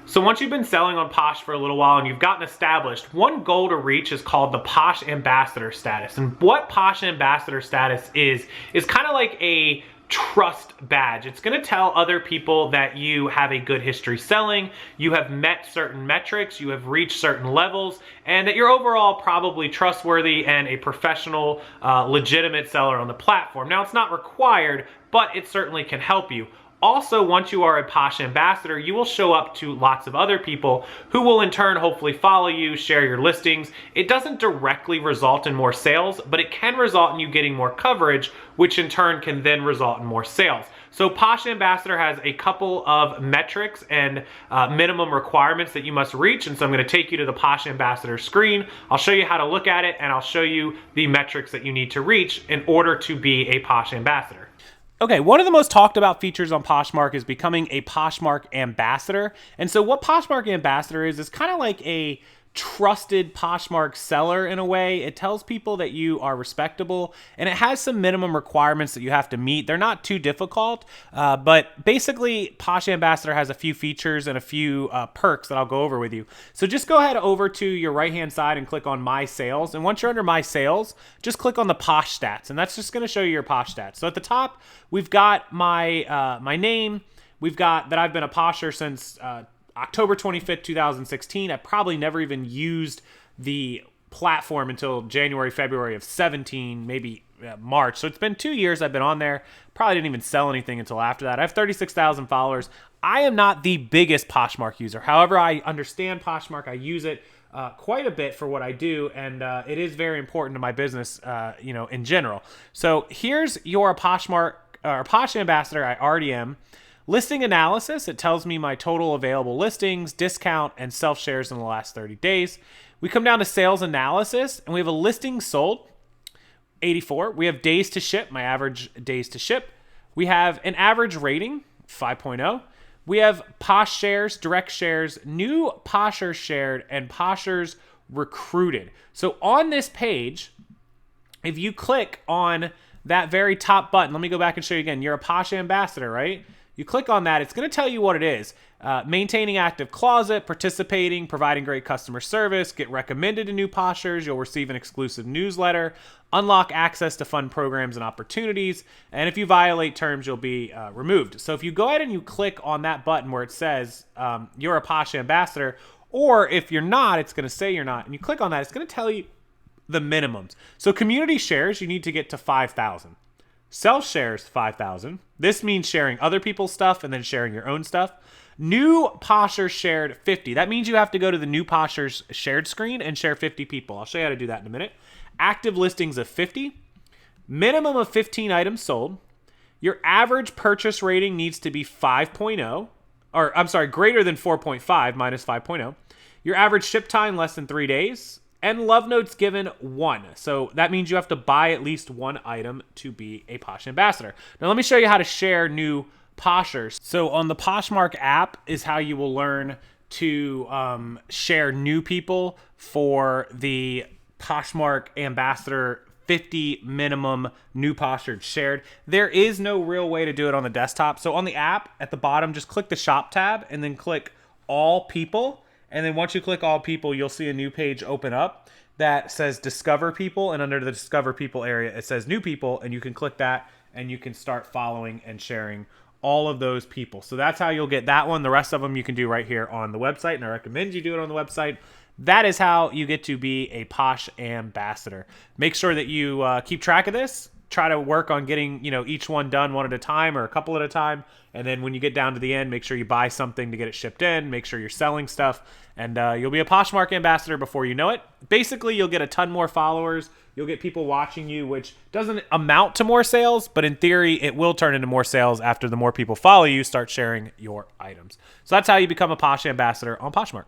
So once you've been selling on Posh for a little while and you've gotten established, one goal to reach is called the Posh Ambassador status. And what Posh Ambassador status is kind of like a trust badge. It's going to tell other people that you have a good history selling, you have met certain metrics, you have reached certain levels, and that you're overall probably trustworthy and a professional, legitimate seller on the platform. Now, it's not required, but it certainly can help you. Also, once you are a Posh Ambassador, you will show up to lots of other people who will in turn hopefully follow you, share your listings. It doesn't directly result in more sales, but it can result in you getting more coverage, which in turn can then result in more sales. So Posh Ambassador has a couple of metrics and minimum requirements that you must reach. And so I'm going to take you to the Posh Ambassador screen. I'll show you how to look at it, and I'll show you the metrics that you need to reach in order to be a Posh Ambassador. Okay, one of the most talked about features on Poshmark is becoming a Poshmark Ambassador. And so what Poshmark Ambassador is kind of like a trusted Poshmark seller in a way. It tells people that you are respectable, and it has some minimum requirements that you have to meet. They're not too difficult, but basically Posh Ambassador has a few features and a few perks that I'll go over with you. So just go ahead over to your right-hand side and click on My Sales. And once you're under My Sales, just click on the Posh Stats, and that's just going to show you your Posh Stats. So at the top, we've got my name. We've got that I've been a Posher since October 25th, 2016. I probably never even used the platform until January, February of 17, maybe March. So it's been 2 years I've been on there. Probably didn't even sell anything until after that. I have 36,000 followers. I am not the biggest Poshmark user. However, I understand Poshmark. I use it quite a bit for what I do, and it is very important to my business, in general. So here's your Poshmark or Posh Ambassador. I already am. Listing analysis, it tells me my total available listings, discount, and self-shares in the last 30 days. We come down to sales analysis, and we have a listing sold, 84. We have days to ship, my average days to ship. We have an average rating, 5.0. We have Posh shares, direct shares, new Poshers shared, and Poshers recruited. So on this page, if you click on that very top button, let me go back and show you again. You're a Posh Ambassador, right? You click on that, it's going to tell you what it is. Maintaining active closet, participating, providing great customer service, get recommended to new Poshers, you'll receive an exclusive newsletter, unlock access to fun programs and opportunities, and if you violate terms, you'll be removed. So if you go ahead and you click on that button where it says you're a Posh Ambassador, or if you're not, it's going to say you're not, and you click on that, it's going to tell you the minimums. So community shares, you need to get to 5,000. Self-shares, 5,000. This means sharing other people's stuff and then sharing your own stuff. New Poshers shared, 50. That means you have to go to the new Poshers shared screen and share 50 people. I'll show you how to do that in a minute. Active listings of 50. Minimum of 15 items sold. Your average purchase rating needs to be 5.0. Or, I'm sorry, greater than 4.5 minus 5.0. Your average ship time, less than 3 days. And love notes given 1. So that means you have to buy at least one item to be a Posh Ambassador. Now let me show you how to share new Poshers. So on the Poshmark app is how you will learn to share new people for the Poshmark Ambassador 50 minimum new Poshers shared. There is no real way to do it on the desktop. So on the app at the bottom, just click the shop tab and then click all people. And then once you click all people, you'll see a new page open up that says discover people. And under the discover people area, it says new people. And you can click that and you can start following and sharing all of those people. So that's how you'll get that one. The rest of them you can do right here on the website. And I recommend you do it on the website. That is how you get to be a Posh Ambassador. Make sure that you keep track of this. Try to work on getting, each one done one at a time or a couple at a time. And then when you get down to the end, make sure you buy something to get it shipped in. Make sure you're selling stuff. And you'll be a Poshmark Ambassador before you know it. Basically, you'll get a ton more followers. You'll get people watching you, which doesn't amount to more sales. But in theory, it will turn into more sales after the more people follow you, start sharing your items. So that's how you become a Posh Ambassador on Poshmark.